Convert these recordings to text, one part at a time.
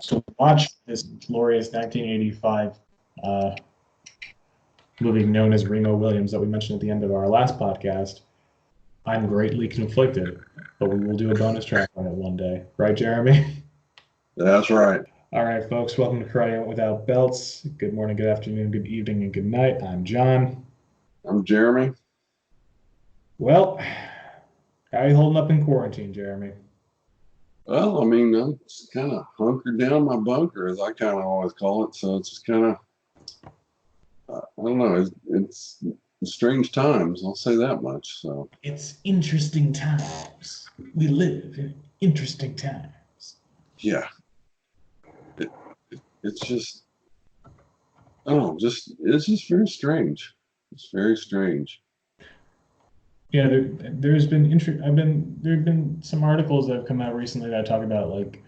to watch this glorious 1985 movie known as Remo Williams that we mentioned at the end of our last podcast, I'm greatly conflicted, but we will do a bonus track on it one day. Right, Jeremy? That's right. All right, folks, welcome to Karate Out Without Belts. Good morning, good afternoon, good evening, and good night. I'm John. I'm Jeremy. Well, how are you holding up in quarantine, Jeremy? Well, I mean, I'm just kind of hunkered down my bunker, as I kind of always call it. So it's just kind of, I don't know, it's strange times. I'll say that much. So it's interesting times. We live in interesting times. Yeah. It's just, I don't know, it's just very strange. It's very strange. Yeah, there's been there have been some articles that have come out recently that talk about like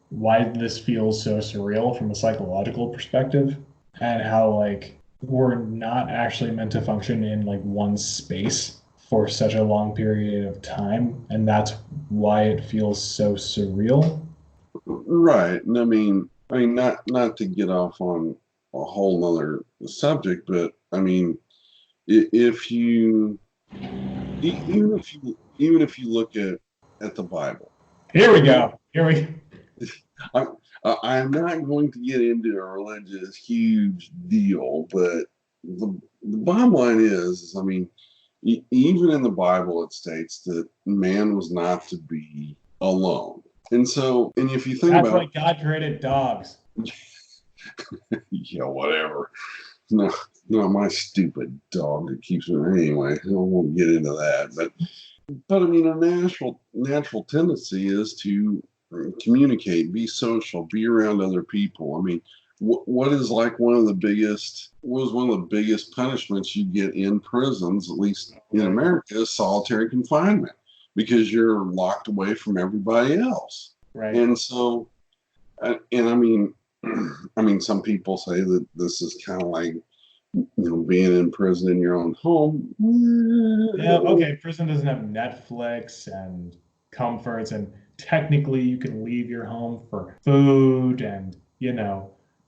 why this feels so surreal from a psychological perspective, and how like we're not actually meant to function in like one space for such a long period of time, and that's why it feels so surreal. Right. And I mean not to get off on a whole nother subject, but I mean, if you even if you look at the Bible. Here we go. I'm not going to get into a religious huge deal, but the bottom line is I mean, even in the Bible it states that man was not to be alone. And so, and if you think that's about why God created dogs. Yeah, whatever. No, not my stupid dog that keeps me anyway. I won't get into that, but I mean, a natural tendency is to communicate, be social, be around other people. I mean, what is like one of the biggest punishments you get in prisons, at least in America, is solitary confinement, because you're locked away from everybody else. Right. And so, and I mean, some people say that this is kind of like, being in prison in your own home. Yeah, okay, prison doesn't have Netflix and comforts, and technically you can leave your home for food and,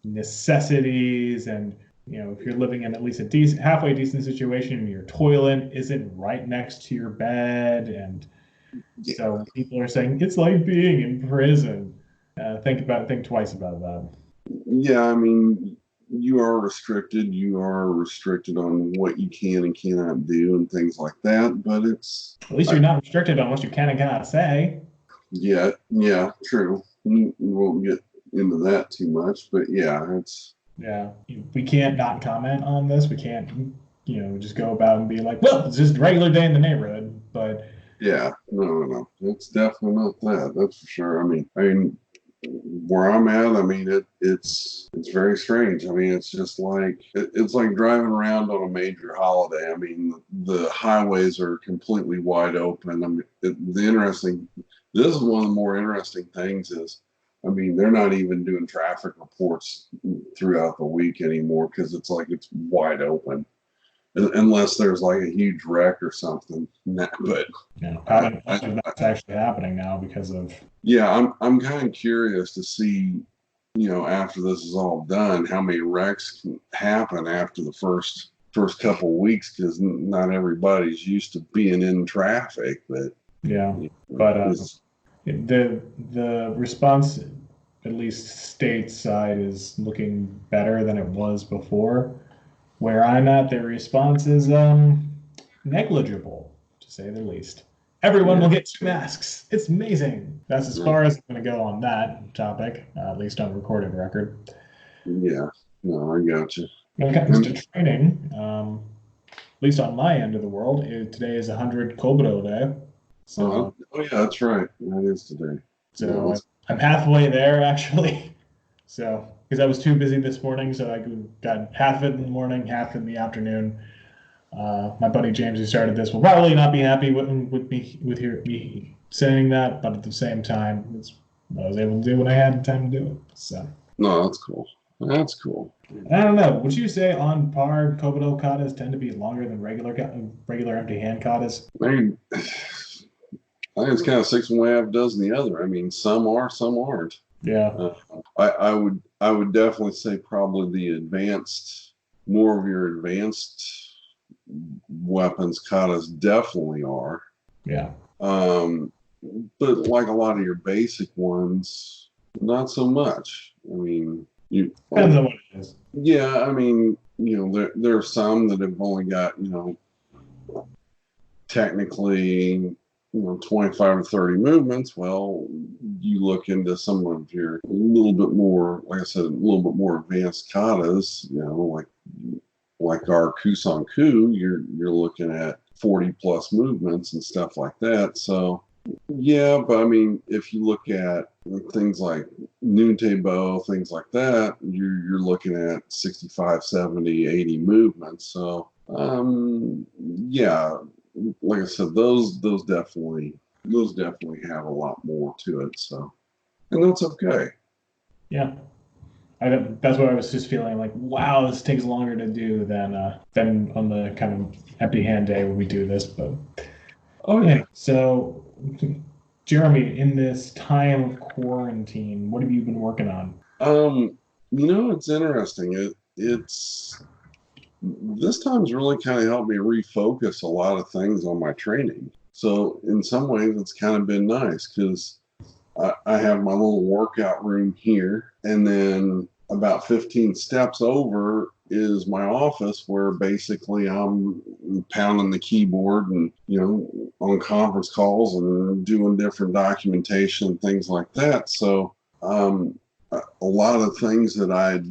necessities, and, if you're living in at least a halfway decent situation, your toilet isn't right next to your bed, and so people are saying it's like being in prison. Think twice about that. Yeah, I mean, you are restricted on what you can and cannot do and things like that, but it's at least you're not restricted on what you can and cannot say. Yeah, true. We won't get into that too much, but we can't not comment on this. We can't just go about and be like, well, it's just a regular day in the neighborhood. But no, it's definitely not that, that's for sure. I mean where I'm at, I mean, it's very strange. I mean, it's just like it's like driving around on a major holiday. I mean, the highways are completely wide open. I mean, this is one of the more interesting things is, I mean, they're not even doing traffic reports throughout the week anymore, because it's like it's wide open. Unless there's like a huge wreck or something. But that's actually happening now because of. Yeah, I'm kind of curious to see, after this is all done, how many wrecks can happen after the first couple of weeks, because not everybody's used to being in traffic. But the response, at least stateside, is looking better than it was before. Where I'm at, the response is negligible, to say the least. Everyone will get 2 masks. It's amazing. That's as far as I'm going to go on that topic, at least on recorded record. Yeah, no, I got you. When it comes to training, at least on my end of the world, today is 100 Kobudo Day. So, yeah, that's right. That is today. So I'm halfway there, actually. So, because I was too busy this morning, so I got half of it in the morning, half in the afternoon. My buddy James, who started this, will probably not be happy with me saying that, but at the same time, it's what I was able to do when I had time to do it. So. No, that's cool. That's cool. I don't know. Would you say on par, Kobudo katas tend to be longer than regular empty hand katas? I think it's kind of 6 and a half dozen the other. I mean, some are, some aren't. Yeah. I would definitely say probably the advanced, more of your advanced weapons katas definitely are. Yeah. Um, but like a lot of your basic ones, not so much. I mean, you Depends like, on what it is. yeah, I mean, there are some that have only got, technically, 25 to 30 movements. Well, you look into some of your a little bit more, like I said, a little bit more advanced katas, like our Kusanku, you're looking at 40 plus movements and stuff like that. So yeah, but I mean, if you look at things like Noontebo, things like that, you're looking at 65, 70, 80 movements. So yeah, like I said, those definitely have a lot more to it. So, and that's okay. Yeah. That's what I was just feeling like. Wow, this takes longer to do than on the kind of empty hand day when we do this. But Oh yeah. yeah. So, Jeremy, in this time of quarantine, what have you been working on? Um, it's interesting. It's this time's really kind of helped me refocus a lot of things on my training. So in some ways, it's kind of been nice because I have my little workout room here, and then about 15 steps over is my office where basically I'm pounding the keyboard and, on conference calls and doing different documentation and things like that. So, a lot of things that I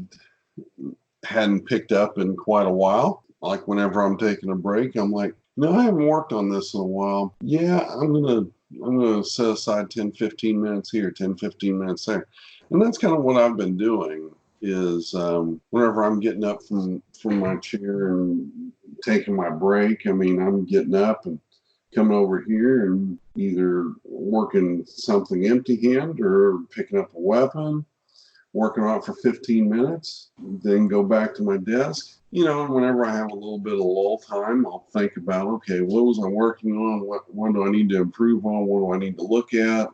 hadn't picked up in quite a while, like whenever I'm taking a break, I'm like, no, I haven't worked on this in a while. Yeah, I'm gonna set aside 10, 15 minutes here, 10, 15 minutes there. And that's kind of what I've been doing is whenever I'm getting up from my chair and taking my break, I mean, I'm getting up and coming over here and either working something empty hand or picking up a weapon, working on it for 15 minutes, then go back to my desk. And whenever I have a little bit of lull time, I'll think about, okay, what was I working on? What do I need to improve on? What do I need to look at?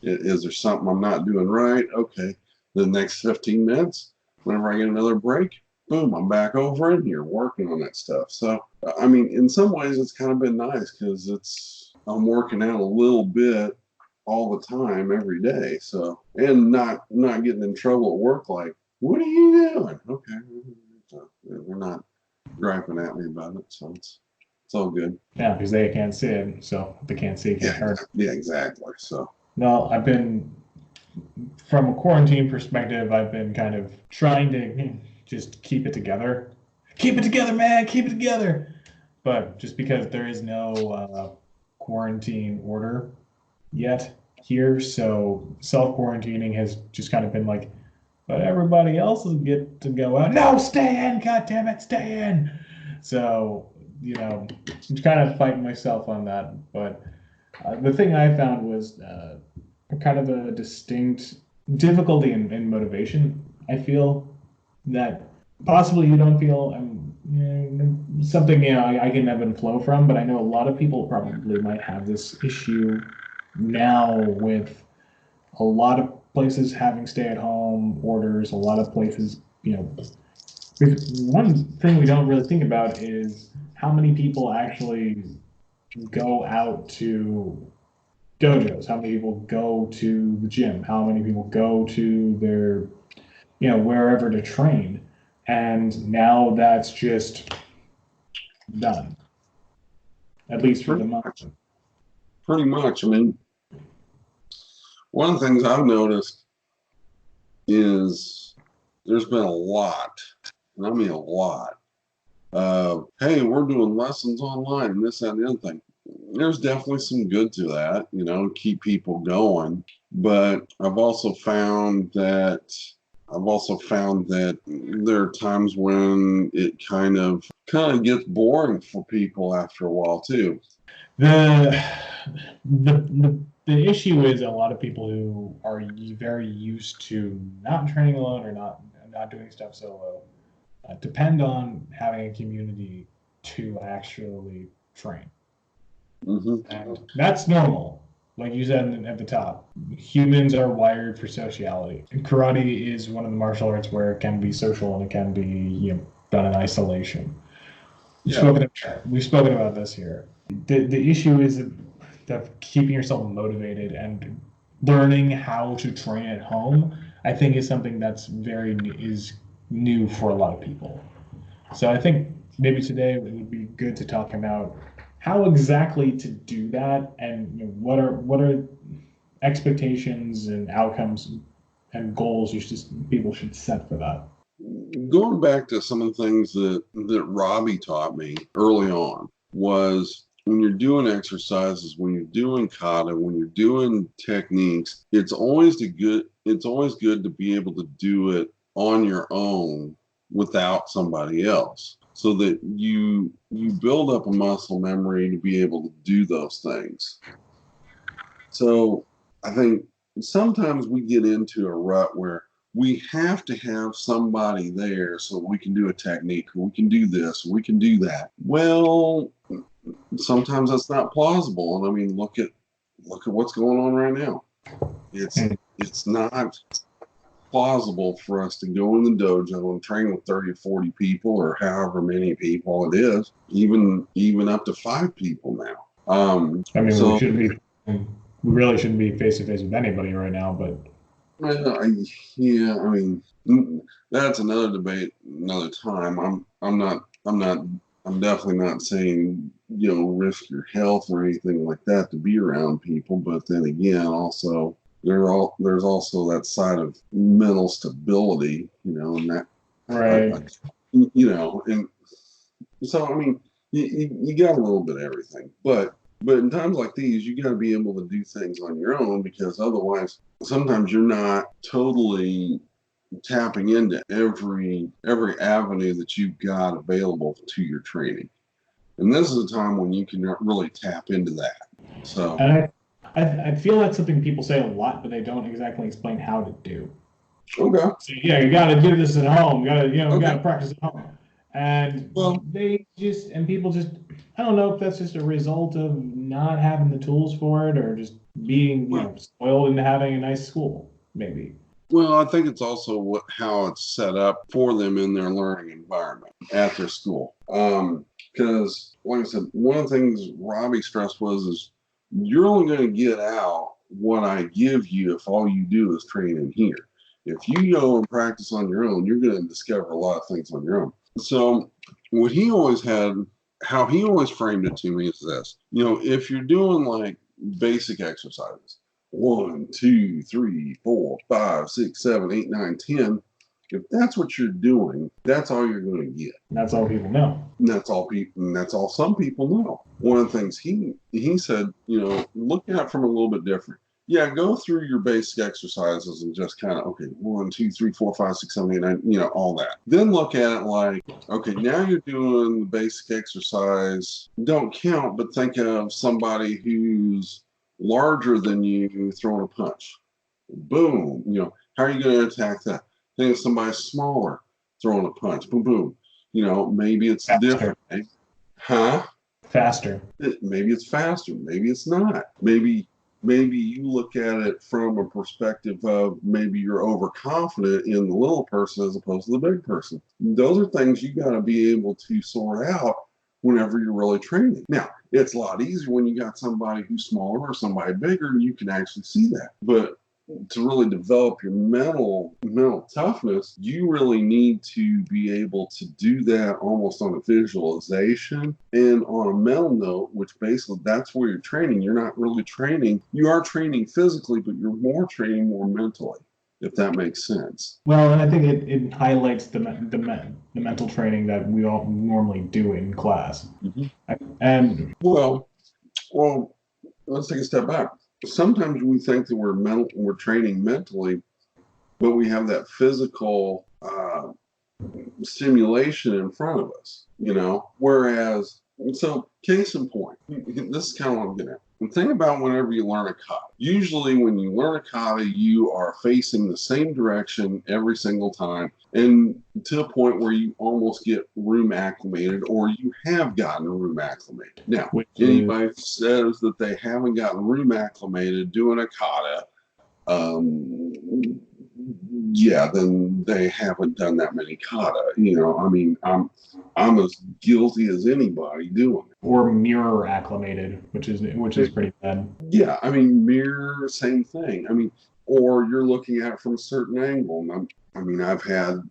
Is there something I'm not doing right? Okay. The next 15 minutes, whenever I get another break, boom, I'm back over in here working on that stuff. So, I mean, in some ways, it's kind of been nice because I'm working out a little bit all the time, every day. So, and not getting in trouble at work. Like, what are you doing? Okay, so they're not griping at me about it. So it's all good. Yeah, because they can't see it, so if they can't see, it Yeah, can't hurt. yeah, exactly. So, No, I've been from a quarantine perspective. I've been kind of trying to just keep it together. Keep it together, man. Keep it together. But just because there is no quarantine order yet here, so self quarantining has just kind of been like, but everybody else is get to go out. No, stay in. God damn it, stay in. So I'm kind of fighting myself on that. But the thing I found was kind of a distinct difficulty in motivation. I feel that possibly you don't feel something I can ebb and flow from, but I know a lot of people probably might have this issue now with a lot of places having stay-at-home orders, a lot of places, one thing we don't really think about is how many people actually go out to dojos, how many people go to the gym, how many people go to their, wherever to train. And now that's just done, at least for the pretty moment. much, pretty much. I mean, one of the things I've noticed is there's been a lot, and I mean a lot, hey, we're doing lessons online and this, that, and the other thing. There's definitely some good to that, keep people going. But I've also found that there are times when it kind of gets boring for people after a while too. The, the issue is a lot of people who are very used to not training alone or not doing stuff solo depend on having a community to actually train. Hmm. And that's normal. like you said at the top, humans are wired for sociality. And karate is one of the martial arts where it can be social and it can be, done in isolation. We've Yeah. spoken we've spoken about this here. The issue is that keeping yourself motivated and learning how to train at home, I think, is something that's is new for a lot of people. So I think maybe today it would be good to talk about how exactly to do that, and what are expectations and outcomes and goals people should set for that. Going back to some of the things that Robbie taught me early on was when you're doing exercises, when you're doing kata, when you're doing techniques, it's always good to be able to do it on your own without somebody else so that you build up a muscle memory to be able to do those things. So I think sometimes we get into a rut where we have to have somebody there so we can do a technique, or we can do this, or we can do that. Well, sometimes that's not plausible. And I mean, look at what's going on right now. It's Hmm. it's not plausible for us to go in the dojo and train with 30 or 40 people or however many people it is, even up to 5 people now. I mean, So we really shouldn't be face to face with anybody right now, but Well, yeah, I mean, that's another debate, another time. I'm definitely not saying, risk your health or anything like that to be around people. But then again, also, there's also that side of mental stability, and that, right. and so, I mean, you got a little bit of everything, but in times like these, you got to be able to do things on your own because otherwise, sometimes you're not totally tapping into every avenue that you've got available to your training. And this is a time when you can really tap into that. So, And I feel that's something people say a lot, but they don't exactly explain how to do. okay, So yeah, you got to do this at home. You got okay, to practice at home. And well, people just, I don't know if that's just a result of not having the tools for it or just being, well, spoiled into having a nice school, maybe. well, I think it's also how it's set up for them in their learning environment at their school. Because, like I said, one of the things Robbie stressed was is you're only going to get out what I give you if all you do is train in here. If you go and practice on your own, you're going to discover a lot of things on your own. So, what he always had, how he always framed it to me is this: if you're doing like basic exercises, 1, 2, 3, 4, 5, 6, 7, 8, 9, 10. If that's what you're doing, that's all you're going to get. That's all people know. And that's all people. And that's all some people know. One of the things he said, look at it from a little bit different. Yeah, go through your basic exercises and just kind of okay, 1, 2, 3, 4, 5, 6, 7, 8, 9, all that. Then look at it like, okay, now you're doing the basic exercise. Don't count, but think of somebody who's larger than you throwing a punch. Boom. How are you going to attack that? Think of somebody smaller throwing a punch. Boom, boom. Maybe it's Faster, different. Huh? faster. Maybe it's faster. Maybe it's not. Maybe you look at it from a perspective of maybe you're overconfident in the little person as opposed to the big person. Those are things you got to be able to sort out whenever you're really training. Now, it's a lot easier when you got somebody who's smaller or somebody bigger and you can actually see that. But to really develop your mental toughness, you really need to be able to do that almost on a visualization and on a mental note, which basically that's where you're training. You're not really training. You are training physically, but you're training more mentally, if that makes sense. Well, and I think it highlights the mental training that we all normally do in class. Mhm. And Well, well, let's take a step back. Sometimes we think that we're training mentally, but we have that physical stimulation in front of us, Whereas, so case in point, this is kind of what I'm getting at. the thing about whenever you learn a kata, usually when you learn a kata, you are facing the same direction every single time, and to a point where you almost get room acclimated, or you have gotten room acclimated. Now, which is anybody says that they haven't gotten room acclimated doing a kata, um, yeah, then they haven't done that many kata. I mean, I'm as guilty as anybody doing or mirror acclimated, which is it. pretty bad. Yeah, I mean, mirror, same thing. I mean, or you're looking at it from a certain angle. And I mean, I've had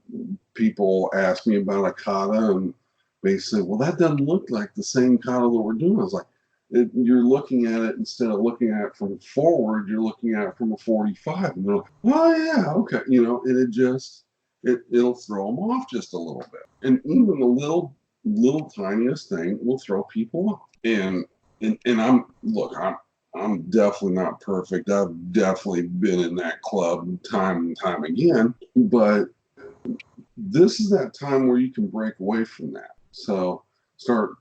people ask me about a kata, and they said, "Well, that doesn't look like the same kata that we're doing." I was like, "You're looking at it instead of looking at it from forward, you're looking at it from a 45." And they're like, "Oh yeah, okay," and it'll throw them off just a little bit, and even the little tiniest thing will throw people off. And I'm definitely not perfect. I've definitely been in that club time and time again, but this is that time where you can break away from that. So start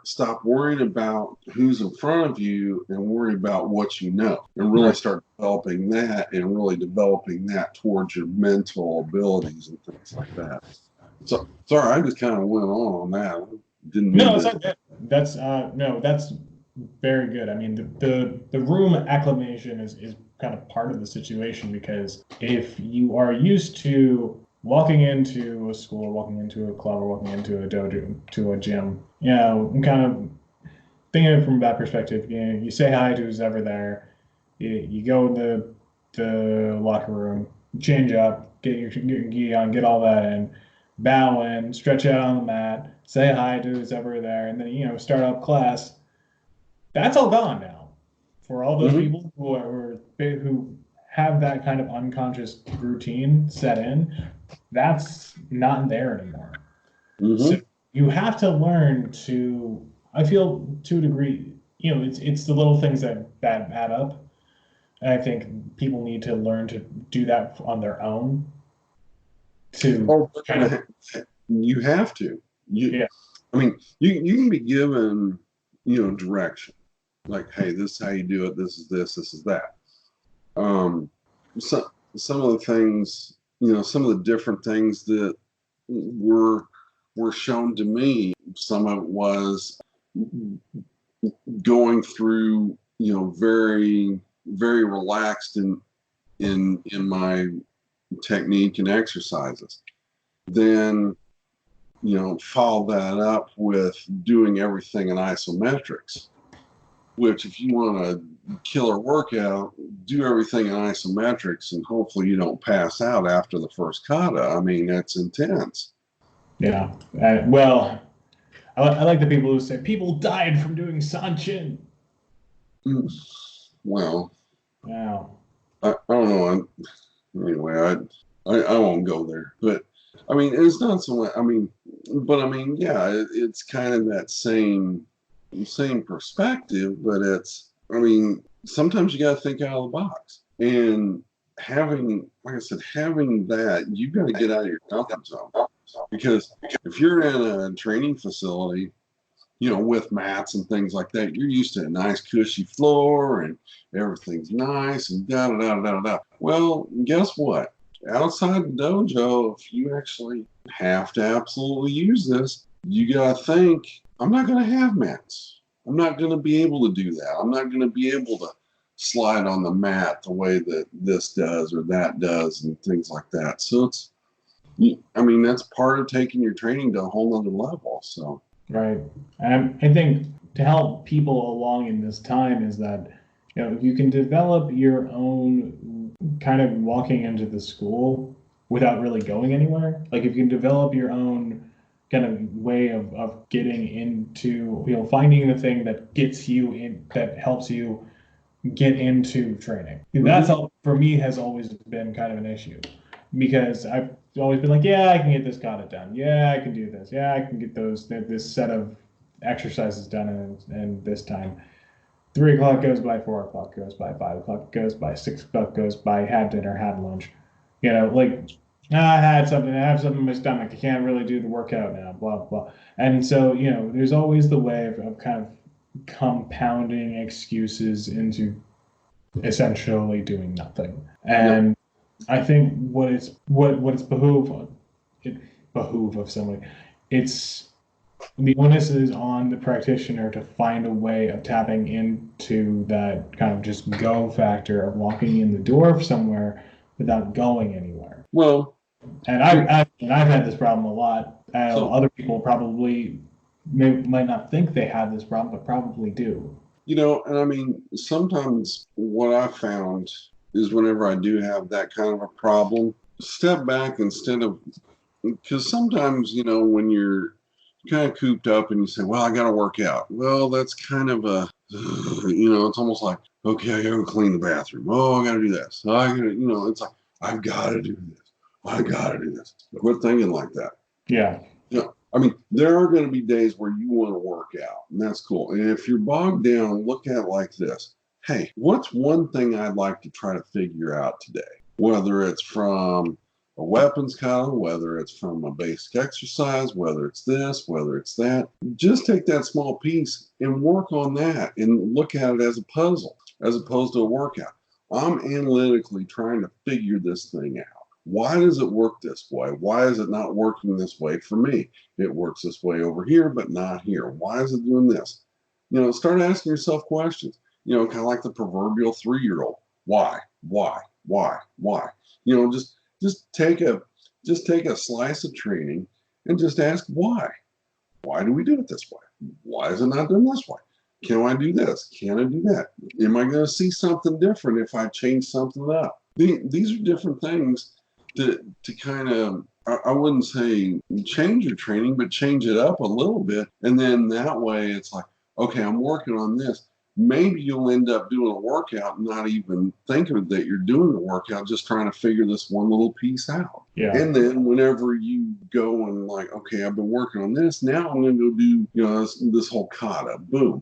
stop worrying about who's in front of you and worry about what you know, and really Right. start developing that, and really developing that towards your mental abilities and things like that. So sorry, I just kind of went on that. I didn't mean No, it's to. not good. That's no, that's very good. I mean, the room acclimation is kind of part of the situation, because if you are used to walking into a school, walking into a club, or walking into a dojo, to a gym, and kind of thinking of it from that perspective, you say hi to who's ever there, you go in the locker room, change up, get your gi on, get all that in, bow in, stretch out on the mat, say hi to who's ever there, and then start up class. That's all gone now. For all those Mhm, people who have that kind of unconscious routine set in, that's not there anymore. So mhm. you have to learn to. I feel to a degree, it's the little things that add up. And I think people need to learn to do that on their own to Oh, kind of, you have to. yeah, I mean, you can be given, direction, like, hey, this is how you do it. This is this. This is that. Um, some of the things, some of the different things that were were shown to me. Some of it was going through, very very relaxed in my technique and exercises. Then follow that up with doing everything in isometrics, which if you want a killer workout, do everything in isometrics, and hopefully you don't pass out after the first kata. I mean, that's intense. yeah. Well, I like the people who say people died from doing sanchin. Well, Wow. I don't know. Anyway, I won't go there. But I mean, it's not so much. I mean, but I mean, yeah, it's kind of that same perspective. But I mean, sometimes you got to think out of the box. And having, like I said, having that, you got to get out of your comfort zone. Because if you're in a training facility, with mats and things like that, you're used to a nice cushy floor, and everything's nice and da da da da da. Well, guess what? Outside the dojo, if you actually have to absolutely use this, you gotta think, I'm not gonna have mats. I'm not gonna be able to do that. I'm not gonna be able to slide on the mat the way that this does or that does and things like that. So I mean, that's part of taking your training to a whole nother level. So. Right. And I think to help people along in this time is that, you can develop your own kind of walking into the school without really going anywhere. Like if you can develop your own kind of way of getting into, finding the thing that gets you in, that helps you get into training. That's Mhm. all for me has always been kind of an issue, because I've always been like, yeah, I can get this kata done. Yeah, I can do this. Yeah, I can get this set of exercises done in this time. 3 o'clock goes by, 4 o'clock goes by, 5 o'clock goes by, 6 o'clock goes by. Had dinner, had lunch. Like I have something in my stomach. I can't really do the workout now. Blah blah. And so there's always the way of kind of compounding excuses into essentially doing nothing. Yep. And I think what it's behoove of somebody. It's the onus is on the practitioner to find a way of tapping into that kind of just go factor of walking in the door of somewhere without going anywhere. Well, And here, I've had this problem a lot. so, Other people probably might not think they have this problem, but probably do. and I mean, sometimes what I found is whenever I do have that kind of a problem, step back instead of, because sometimes, when you're kind of cooped up and you say, well, I got to work out. Well, that's kind of it's almost like, okay, I got to clean the bathroom. Oh, I got to do this. I got to, it's like, I've got to do this. I got to do this. Quit thinking like that. Yeah. I mean, there are going to be days where you want to work out, and that's cool. And if you're bogged down, look at it like this. Hey, what's one thing I'd like to try to figure out today? Whether it's from a weapons column, whether it's from a basic exercise, whether it's this, whether it's that. Just take that small piece and work on that and look at it as a puzzle as opposed to a workout. I'm analytically trying to figure this thing out. Why does it work this way? Why is it not working this way for me? It works this way over here, but not here. Why is it doing this? Start asking yourself questions, kind of like the proverbial 3-year-old. Why? Why? Why? Why? Just take a slice of training and just ask why. Why do we do it this way? Why is it not done this way? Can I do this? Can I do that? Am I going to see something different if I change something up? These are different things to kind of, I wouldn't say change your training, but change it up a little bit. And then that way it's like, okay, I'm working on this. Maybe you'll end up doing a workout and not even thinking that you're doing the workout, just trying to figure this one little piece out. Yeah. And then whenever you go and like, okay, I've been working on this, now I'm going to go do, this whole kata, boom.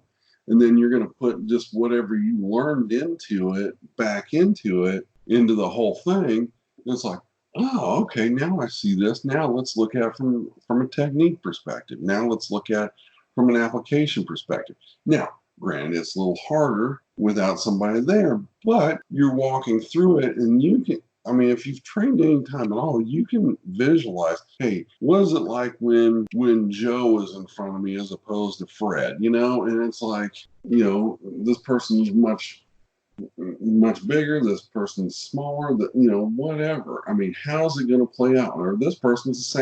And then you're going to put just whatever you learned into it, back into the whole thing. And it's like, oh, okay, now I see this. Now let's look at it from a technique perspective. Now let's look at it from an application perspective. Now, granted, it's a little harder without somebody there, but you're walking through it and you can, I mean, if you've trained any time at all, you can visualize, hey, what is it like when Joe is in front of me as opposed to Fred, And it's like, this person's much bigger, this person's smaller, whatever. I mean, how's it going to play out? Or this person's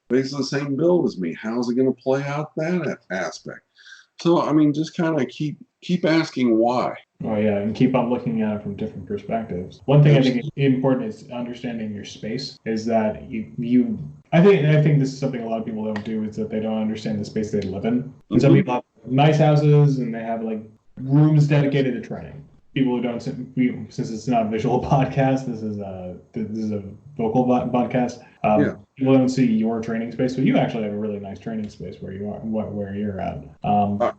basically the same build as me. How's it going to play out that aspect? So, I mean, just kind of keep asking why. Oh yeah, and keep on looking at it from different perspectives. One thing I think is important is understanding your space. Is that I think this is something a lot of people don't do, is that they don't understand the space they live in. And some people have nice houses and they have like rooms dedicated to training. People who don't, since it's not a visual podcast, this is a vocal podcast. People don't see your training space, but you actually have a really nice training space where you are, where you're at. I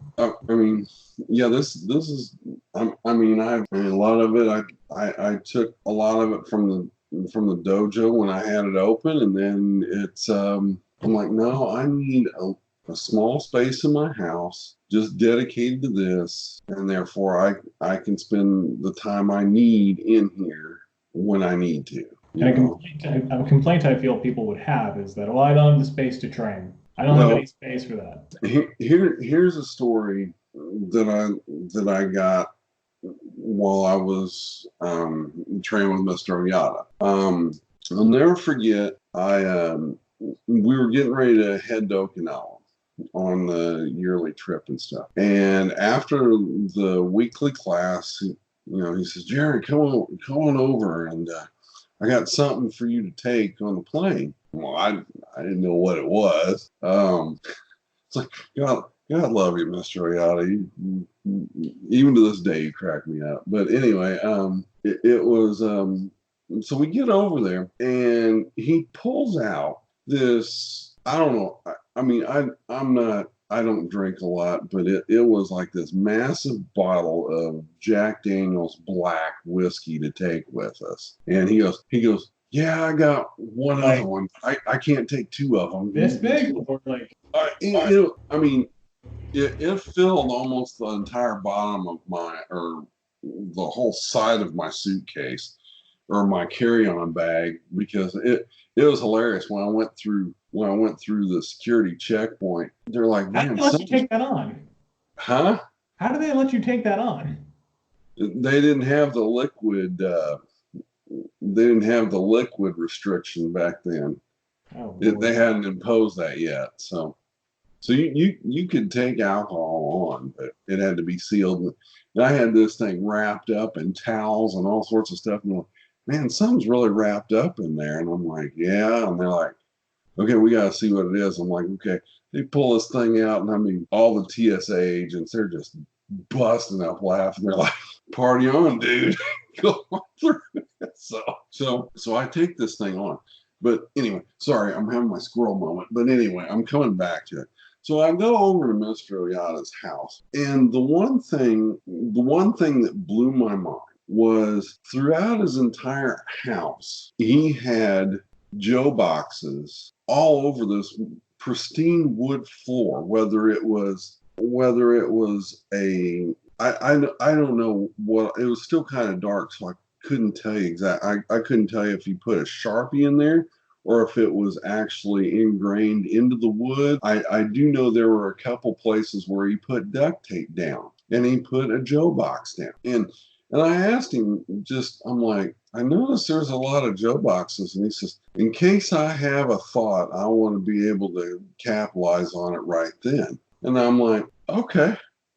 mean, yeah, this is. I mean, a lot of it. I took a lot of it from the dojo when I had it open, and then it's. I'm like, no, I need a small space in my house just dedicated to this, and therefore I can spend the time I need in here when I need to. And a complaint I feel people would have is that, well, I don't have the space to train. I don't have any space for that. Here's a story that I got while I was training with Mr. Oyata. I'll never forget. We were getting ready to head to Okinawa on the yearly trip and stuff. And after the weekly class, he says, Jerry, come on over, and I got something for you to take on the plane. Well, I didn't know what it was. It's like, God love you, Mr. Oyata. Even to this day, you crack me up. But anyway, it was, so we get over there and he pulls out this, I don't know. I mean, I don't drink a lot, but it was like this massive bottle of Jack Daniel's black whiskey to take with us. And he goes, yeah, I got one other one. I can't take two of them. This big or like? I mean, it filled almost the entire bottom of my, or the whole side of my suitcase or my carry-on bag, because it was hilarious when I went through the security checkpoint. They're like, How do man, they let you something's, take that on? huh? How do they let you take that on? They didn't have the liquid. They didn't have the liquid restriction back then. Oh They Lord. hadn't imposed that yet. So you could take alcohol on, but it had to be sealed. And I had this thing wrapped up in towels and all sorts of stuff. And I'm like, man, something's really wrapped up in there. And I'm like, yeah. And they're like, okay, we got to see what it is. I'm like, okay. They pull this thing out, and I mean, all the TSA agents, they're just busting up laughing. They're like, party on, dude. Go through it. So I take this thing on. But anyway, sorry, I'm having my squirrel moment. But anyway, I'm coming back to it. So I go over to Mr. Oyata's house, and the one thing that blew my mind was throughout his entire house, he had Joe boxes all over this pristine wood floor, whether it was a I don't know what it was, still kind of dark, so I couldn't tell you I couldn't tell you if he put a Sharpie in there or if it was actually ingrained into the wood. I do know there were a couple places where he put duct tape down and he put a Joe box down. And I asked him, I'm like, I noticed there's a lot of Joe boxes. And he says, in case I have a thought, I want to be able to capitalize on it right then. And I'm like, okay,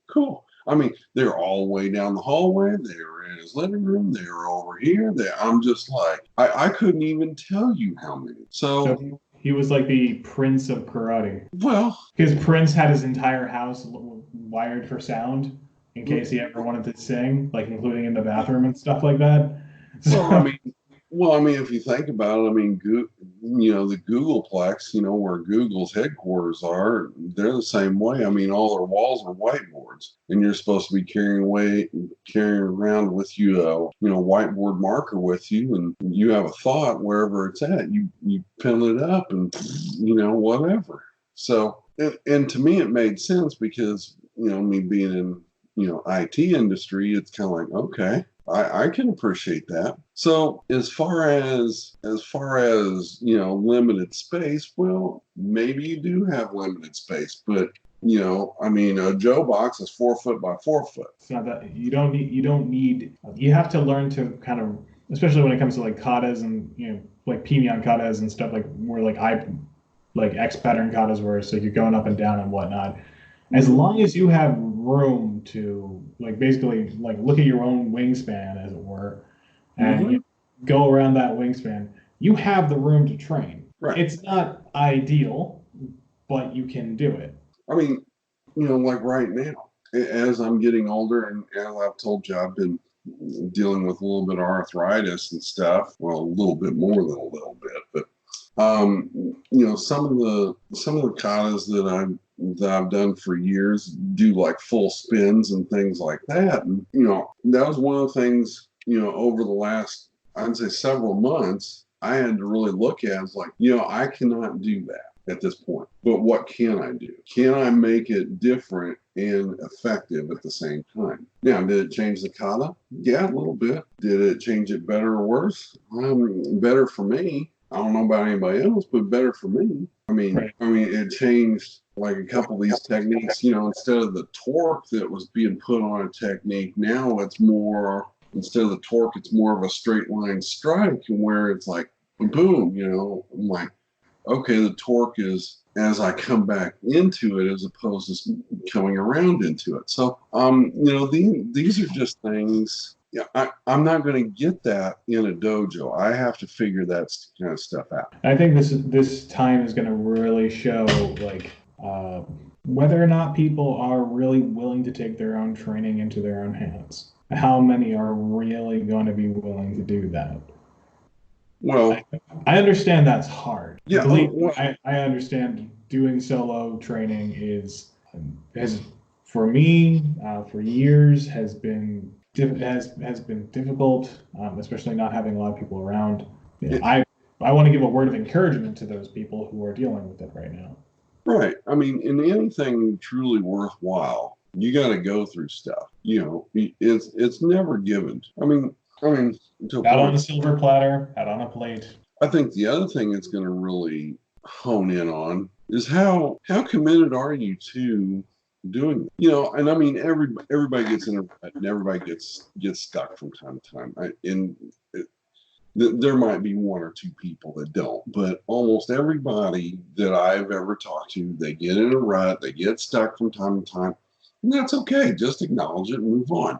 cool. I mean, they're all the way down the hallway. They were in his living room. They were over here. I'm just like, I couldn't even tell you how many. So So, he was like the prince of karate. well, His prince had his entire house wired for sound in case he ever wanted to sing, like including in the bathroom and stuff like that. well, I So mean, well, I mean, if you think about it, I mean, the Googleplex, where Google's headquarters are, they're the same way. I mean, all their walls are whiteboards, and you're supposed to be carrying around with you a, whiteboard marker with you, and you have a thought wherever it's at. You pin it up, and whatever. So, and to me, it made sense because me being in IT industry, it's kind of like, okay, I can appreciate that. So as far as limited space, well, maybe you do have limited space, but I mean, a Joe box is 4 foot by 4 foot. it's not that you have to learn to kind of, especially when it comes to like katas and like pinon katas and stuff, like more like X pattern katas where it's like you're going up and down and whatnot. As Mm-hmm. long as you have room to like basically like look at your own wingspan as it were, and Mm-hmm. go around that wingspan, you have the room to train. Right. It's not ideal, but you can do it. I mean, like right now, as I'm getting older, and as I've told you, I've been dealing with a little bit of arthritis and stuff. Well, a little bit more than a little bit, but some of the katas that I've done for years do like full spins and things like that. And that was one of the things, over the last, I'd say, several months, I had to really look at. It's like, I cannot do that at this point. But what can I do? Can I make it different and effective at the same time? Now, did it change the kata? Yeah, a little bit. Did it change it better or worse? Better for me. I don't know about anybody else, but better for me. Right. I mean, it changed like a couple of these techniques. Instead of the torque that was being put on a technique, now it's more, instead of the torque, it's more of a straight line strike, and where it's like boom. I'm like, okay, the torque is as I come back into it as opposed to coming around into it. So, these are just things. Yeah, I'm not going to get that in a dojo. I have to figure that kind of stuff out. I think this time is going to really show like uh, whether or not people are really willing to take their own training into their own hands. How many are really going to be willing to do that? I, Well, I understand that's hard. yeah, Believe me, well, I understand doing solo training has for me for years has been difficult, especially not having a lot of people around. Yeah, it, I want to give a word of encouragement to those people who are dealing with it right now. Right. I mean, in anything truly worthwhile, you got to go through stuff. You know, it's never given. I mean, to a Not on point. a silver platter, not on a plate. I think the other thing it's going to really hone in on is how committed are you to doing it? You know, and I mean, everybody gets in a rut and everybody gets stuck from time to time. There might be one or two people that don't, but almost everybody that I've ever talked to, they get in a rut, they get stuck from time to time, and that's okay. Just acknowledge it and move on.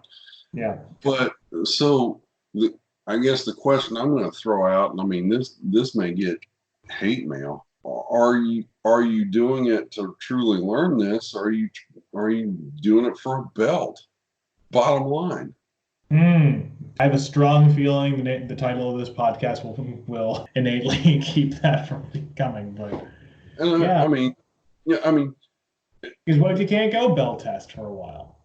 Yeah. But so the, I guess the question I'm going to throw out, and I mean this may get hate mail. Are you doing it to truly learn this? Or are you doing it for a belt? Bottom line. Hmm. I have a strong feeling the title of this podcast will innately keep that from coming. But And yeah, I mean, yeah, I mean, because what if you can't go bell test for a while?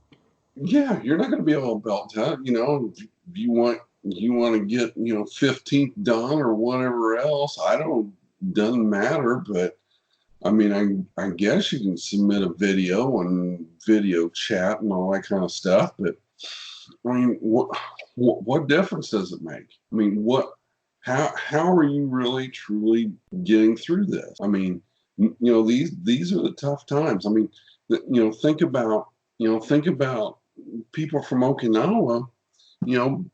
yeah, you're not going to be able to belt test. You know, if you want to get 15th done or whatever else. I don't doesn't matter, but I mean, I guess you can submit a video and video chat and all that kind of stuff, but I mean, what difference does it make? I mean, how are you really truly getting through this? I mean, these are the tough times. I mean, think about people from Okinawa, you know,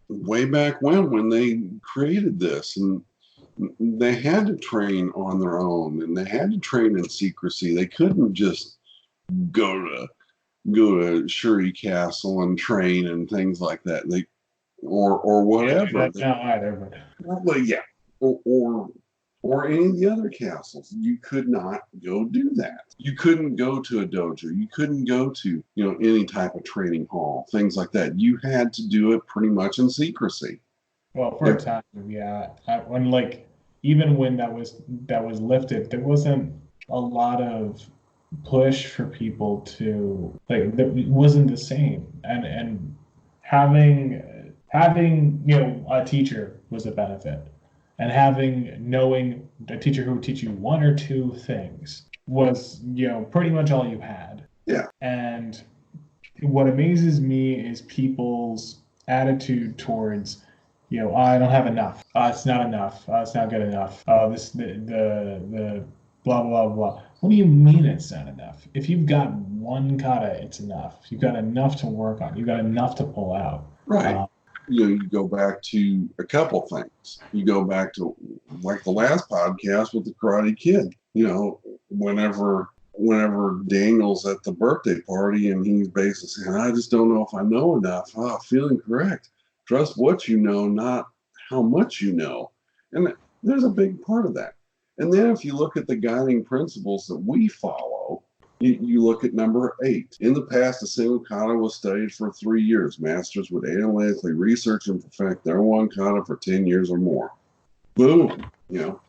way back when they created this, and they had to train on their own and they had to train in secrecy. They couldn't just go to go to Shuri Castle and train and things like that. They or Can't do whatever. that now either. Well, yeah, or any of the other castles. You could not go do that. You couldn't go to a dojo. You couldn't go to any type of training hall, things like that. You had to do it pretty much in secrecy. Well, for a If, time, yeah. When like even when that was lifted, there wasn't a lot of push for people to like. It wasn't the same, and having a teacher was a benefit, and having knowing a teacher who would teach you one or two things was pretty much all you had. yeah, And what amazes me is people's attitude towards, "Oh, I don't have enough. It's not enough. It's not good enough. This the blah blah blah." What do you mean it's not enough? If you've got one kata, it's enough. You've got enough to work on. You've got enough to pull out. right. You go back to a couple things. You go back to like the last podcast with the Karate Kid. Whenever Daniel's at the birthday party and he's basically saying, "I just don't know if I know enough." Feeling correct. Trust what you know, not how much you know. And there's a big part of that. And then if you look at the guiding principles that we follow, you look at number 8. In the past, a single kata was studied for 3 years. Masters would analytically research and perfect their one kata for 10 years or more. Boom.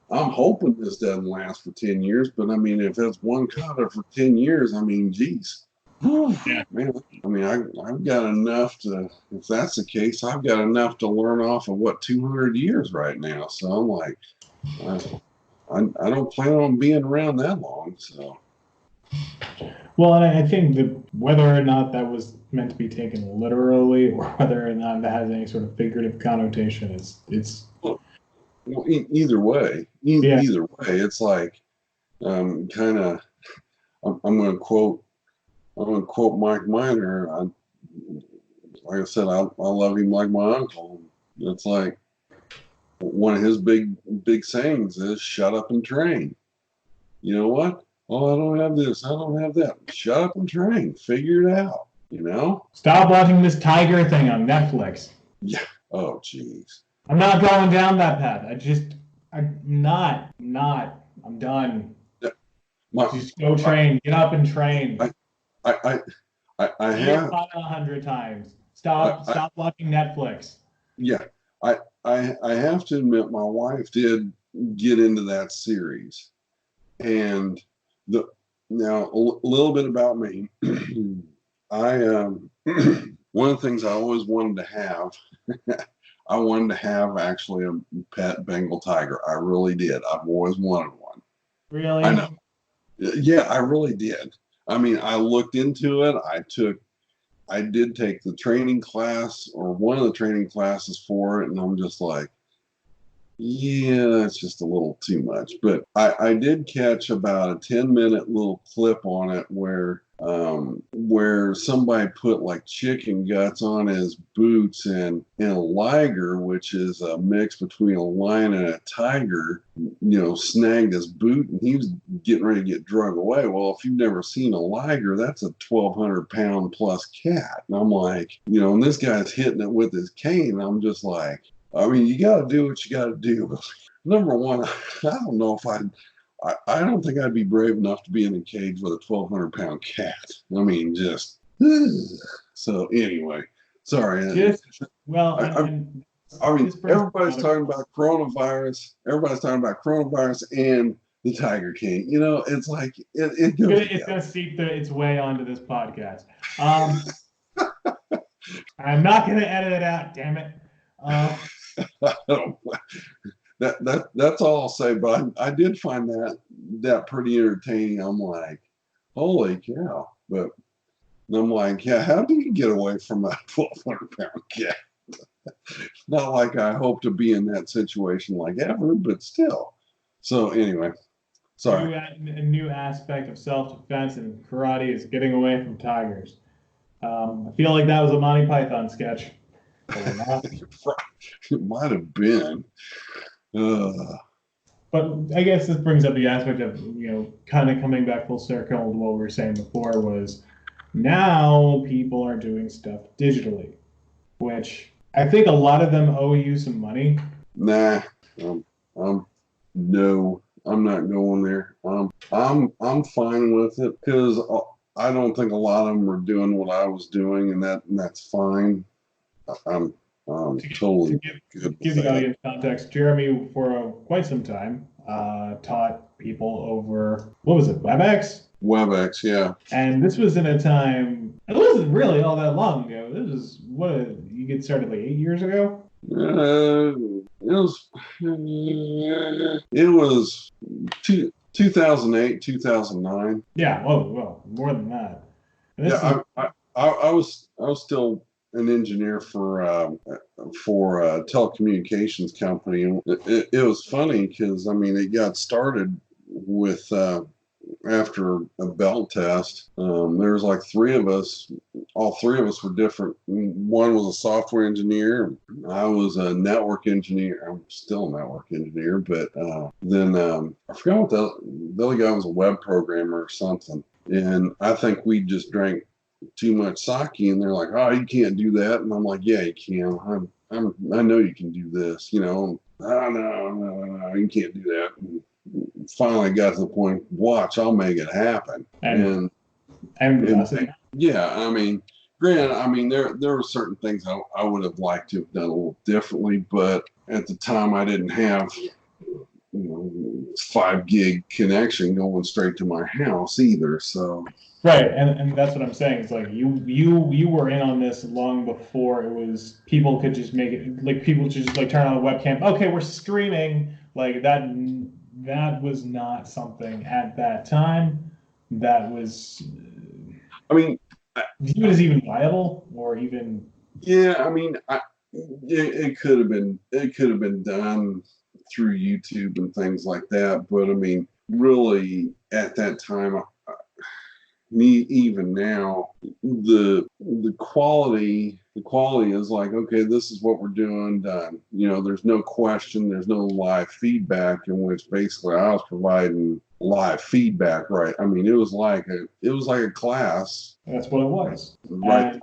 I'm hoping this doesn't last for 10 years, but I mean, if it's one kata for 10 years, I mean, geez. Yeah. Man, I mean, I've got enough to, if that's the case, I've got enough to learn off of 200 years right now. So I'm like, I don't plan on being around that long. So. Well, and I think that whether or not that was meant to be taken literally, or whether or not that has any sort of figurative connotation, is it's Well, either way, yeah. it's like kind of. I'm going to quote. I'm going to quote Mike Miner. Like I said, I love him like my uncle. It's like one of his big sayings is "Shut up and train." You know what? Oh, I don't have this. I don't have that. Shut up and train. Figure it out. Stop watching this tiger thing on Netflix. Yeah. Oh, jeez. I'm not going down that path. I'm not. I'm done. My, Just go I, train. Get up and train. I, I, I Do your have. kata 100 times. I, I, Stop watching Netflix. yeah. I have to admit, my wife did get into that series, and the now a little bit about me. I one of the things I always wanted to have. I wanted to have actually a pet Bengal tiger. I really did. I've always wanted one. I Really? know. Yeah, I really did. I mean, I looked into it. I did take the training class or one of the training classes for it, and I'm just like, yeah, it's just a little too much. But I did catch about a 10-minute little clip on it where somebody put like chicken guts on his boots and a liger, which is a mix between a lion and a tiger, snagged his boot and he was getting ready to get drug away. Well, if you've never seen a liger, that's a 1,200 pound plus cat. And I'm like, and this guy's hitting it with his cane. I'm just like, I mean, you got to do what you got to do. Number one, I don't know if I don't think I'd be brave enough to be in a cage with a 1,200 pound cat. I mean, just so anyway. Sorry. Just well, I, I, and I mean, this brings up another. Everybody's talking about coronavirus and the Tiger King. It's like it goes It's together. gonna seep its way onto this podcast. I'm not gonna edit it out. Damn it. That's all I'll say. But I did find that pretty entertaining. I'm like, holy cow! But I'm like, yeah, how do you get away from a 1,200 pound cat? Not like I hope to be in that situation like ever, but still. So anyway, sorry. A new aspect of self-defense in karate is getting away from tigers. I feel like that was a Monty Python sketch. It might have been. But I guess this brings up the aspect of, kind of coming back full circle to what we were saying before was now people are doing stuff digitally, which I think a lot of them owe you some money. Nah, I'm no, I'm not going there. I'm fine with it because I don't think a lot of them are doing what I was doing, and that's fine. I'm To, totally to good with give the that. audience context, Jeremy, for quite some time, taught people over, what was it, WebEx? WebEx, yeah. And this was in a time, it wasn't really all that long ago. This was, you get started like 8 years ago? It was 2008, 2009. Yeah, well, more than that. And this is, Yeah, I was still an engineer for a telecommunications company, and it was funny because I mean it got started with after a belt test. There was like three of us. All three of us were different. One was a software engineer. I was a network engineer. I'm still a network engineer, but then I forgot what the other guy was, a web programmer or something. And I think we just drank too much sake, and they're like, "Oh, you can't do that," and I'm like, "Yeah, you can. I know you can do this. Oh, no, you can't do that." And finally got to the point, watch, I'll make it happen. and And thus it. yeah, I mean, granted, I mean there were certain things I would have liked to have done a little differently, but at the time I didn't have 5 gig connection going straight to my house either. So Right, and that's what I'm saying. It's like you were in on this long before it was people could just make it like people could just like turn on a webcam. Okay, we're streaming. Like that was not something at that time that was I mean, viewed as even viable or even. yeah, I mean, it could have been done through YouTube and things like that, but I mean, really at that time, me even now, the quality is like, okay, this is what we're doing, done. There's no question, there's no live feedback, in which basically I was providing live feedback, right? I mean, it was like a class, That's what it was. right,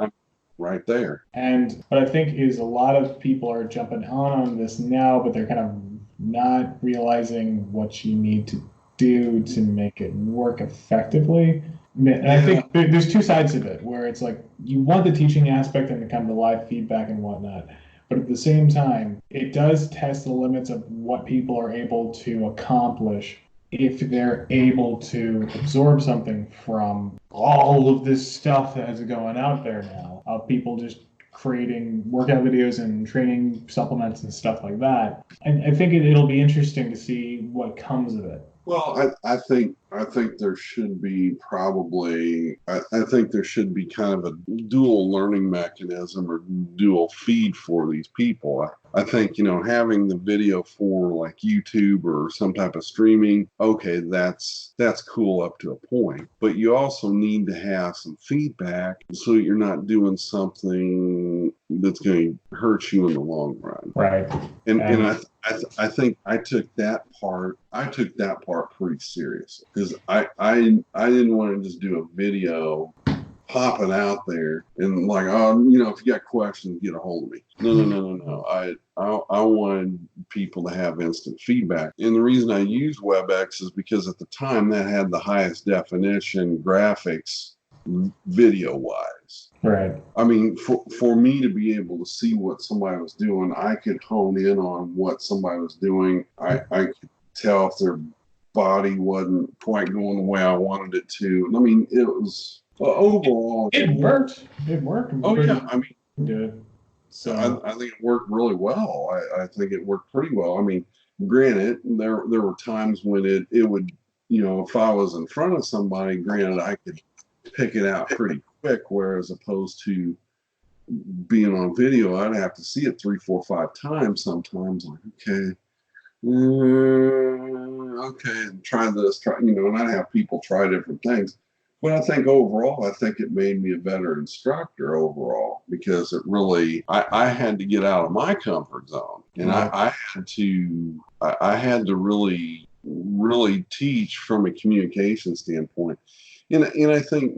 right there. And what I think is a lot of people are jumping on this now, but they're kind of not realizing what you need to do to make it work effectively. And I Yeah, think there's two sides of it where it's like you want the teaching aspect and the kind of the live feedback and whatnot. But at the same time, it does test the limits of what people are able to accomplish if they're able to absorb something from all of this stuff that is going out there now of people just creating workout videos and training supplements and stuff like that. And I think it'll be interesting to see what comes of it. Well, I think there should be probably I think there should be kind of a dual learning mechanism or dual feed for these people. I think, having the video for like YouTube or some type of streaming, okay, that's cool up to a point. But you also need to have some feedback so you're not doing something that's going to hurt you in the long run. Right. And And I think I took that part pretty seriously because I didn't want to just do a video, pop it out there and like, oh, if you got questions, get a hold of me. No, no, no, no, no. I wanted people to have instant feedback. And the reason I used WebEx is because at the time that had the highest definition graphics video wise. right. I mean, for me to be able to see what somebody was doing, I could hone in on what somebody was doing. I could tell if their body wasn't quite going the way I wanted it to. I mean, it was overall. It worked. It worked Oh yeah, pretty I mean, good. I, So I think it worked really well. I think it worked pretty well. I mean, granted, there were times when it would, if I was in front of somebody, granted, I could pick it out pretty quick, whereas opposed to being on video, I'd have to see it 3, 4, 5 times sometimes. Like, okay, okay, and try this, and I'd have people try different things. But I think overall, I think it made me a better instructor overall because I had to get out of my comfort zone, and right. I had to really, really teach from a communication standpoint. And I think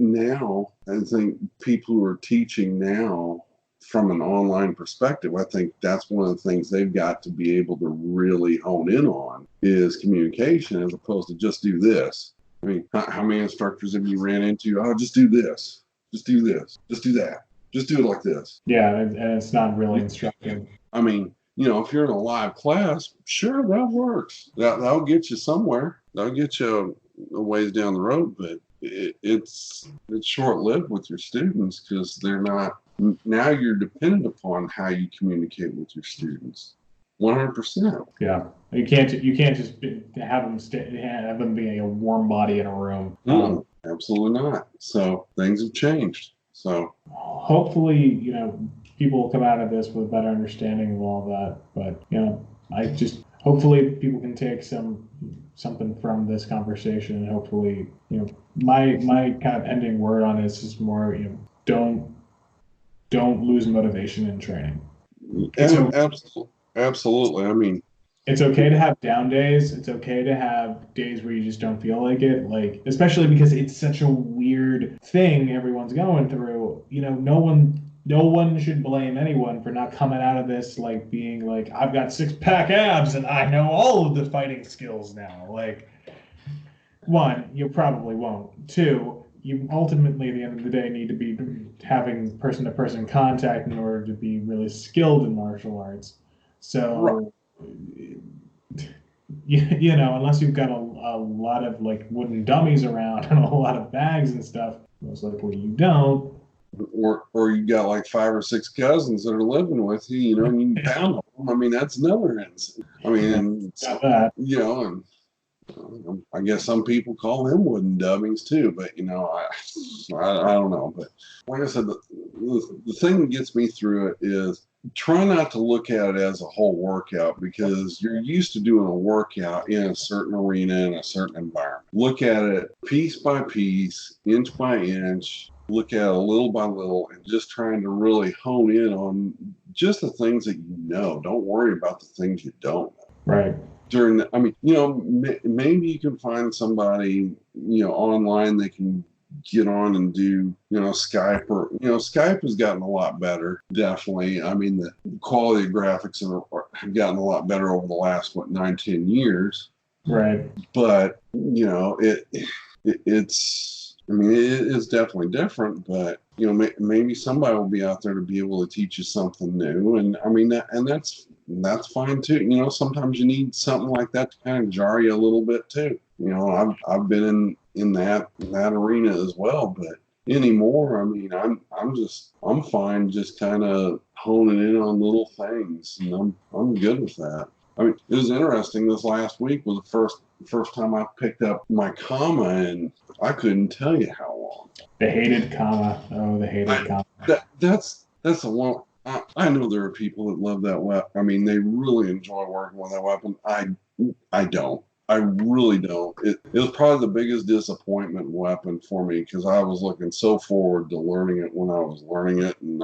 people who are teaching now from an online perspective, I think that's one of the things they've got to be able to really hone in on is communication as opposed to just do this. I mean, how many instructors have you ran into? Oh, just do this, just do this, just do that, just do it like this. Yeah, and it's not really instructive. I mean, if you're in a live class, sure, that works. That'll get you somewhere. That'll get you a ways down the road, but it's short lived with your students because they're not. Now you're dependent upon how you communicate with your students. 100%. Yeah, you can't just have them being a warm body in a room. Absolutely not. So things have changed. So Hopefully, people will come out of this with a better understanding of all that. But I just hopefully people can take something from this conversation, and hopefully, my kind of ending word on it is just more, don't lose motivation in training. It's absolutely, absolutely. I mean, it's okay to have down days. It's okay to have days where you just don't feel like it. Like, especially because it's such a weird thing everyone's going through. No one should blame anyone for not coming out of this like being like, I've got six-pack abs and I know all of the fighting skills now. Like, one, you probably won't. Two, you ultimately at the end of the day need to be having person-to-person contact in order to be really skilled in martial arts. right. So unless you've got a lot of like wooden dummies around and a lot of bags and stuff, most likely you don't. Or you got like 5 or 6 cousins that are living with you, and you can pound them. I mean, that's another instance. I mean, Got that. and I guess some people call them wooden dummies too, but I don't know. But like I said, the thing that gets me through it is try not to look at it as a whole workout because you're used to doing a workout in a certain arena in a certain environment. Look at it piece by piece, inch by inch. Look at it little by little, and just trying to really hone in on just the things that you know. Don't worry about the things you don't know Right. I mean, maybe you can find somebody, online that can get on and do, Skype Skype has gotten a lot better. Definitely. I mean, the quality of graphics have gotten a lot better over the last, 9, 10 years. Right. But, it's, I mean, it is definitely different, but, maybe somebody will be out there to be able to teach you something new. And I mean, that's fine too. Sometimes you need something like that to kind of jar you a little bit too. I've been in that arena as well, but anymore, I mean, I'm fine just kind of honing in on little things, and I'm good with that. I mean, it was interesting. This last week was the first time I picked up my comma, and I couldn't tell you how long. The hated comma. Oh, the hated I comma. that's the one. I know there are people that love that weapon. I mean, they really enjoy working with that weapon. I don't. I really don't. It was probably the biggest disappointment weapon for me because I was looking so forward to learning it when I was learning it, and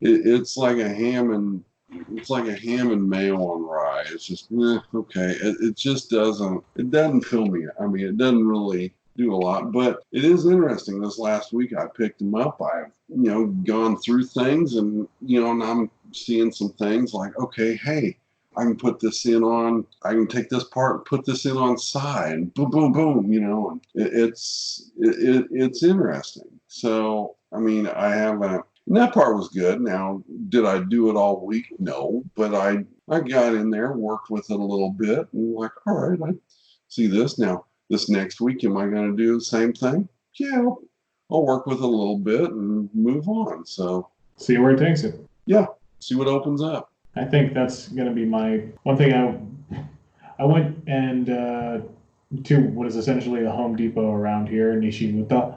it's like a ham and it's like a ham and mayo on rye. It's just okay. It just doesn't fill me. I mean, it doesn't really do a lot, but it is interesting. This last week I picked them up. I've gone through things, and and I'm seeing some things like, okay, hey, I can put this in on, I can take this part and put this in on side, and boom, boom, boom, and it's interesting. So, I mean, and that part was good. Now, did I do it all week? No, but I got in there, worked with it a little bit, and like, all right, I see this now. This next week, am I going to do the same thing? Yeah, I'll work with it a little bit and move on. So, See where it takes it. yeah, see what opens up. I think that's going to be my one thing. I went and to what is essentially the Home Depot around here in Nishimuta,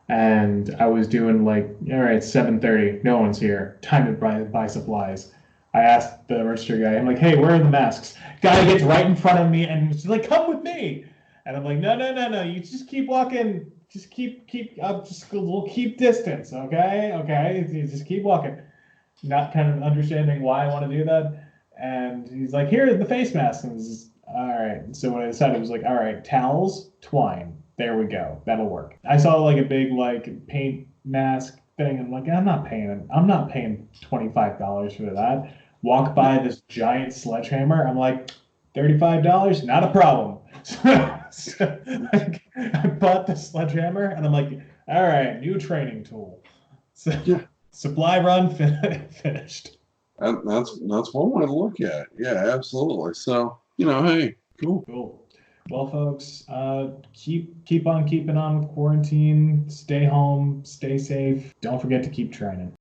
and I was doing like, all right, 7:30, no one's here, time to buy supplies. I asked the register guy, I'm like, hey, where are the masks? Guy gets right in front of me and he's like, come with me. And I'm like, no, no, no, no, you just keep walking, just keep we'll keep distance, okay, okay, you just keep walking, not kind of understanding why I want to do that. And he's like, here are the face masks. And this is, all right. So what I decided was like, all right, towels, twine. There we go. That'll work. I saw like a big like paint mask thing. I'm like, I'm not paying $25 for that. Walk by this giant sledgehammer. I'm like, $35, not a problem. So I bought the sledgehammer and I'm like, all right, new training tool. So Yeah, supply run finished. that's one way to look at it. Yeah, absolutely. So, hey, cool. Cool. Well, folks, keep on keeping on with quarantine. Stay home. Stay safe. Don't forget to keep training.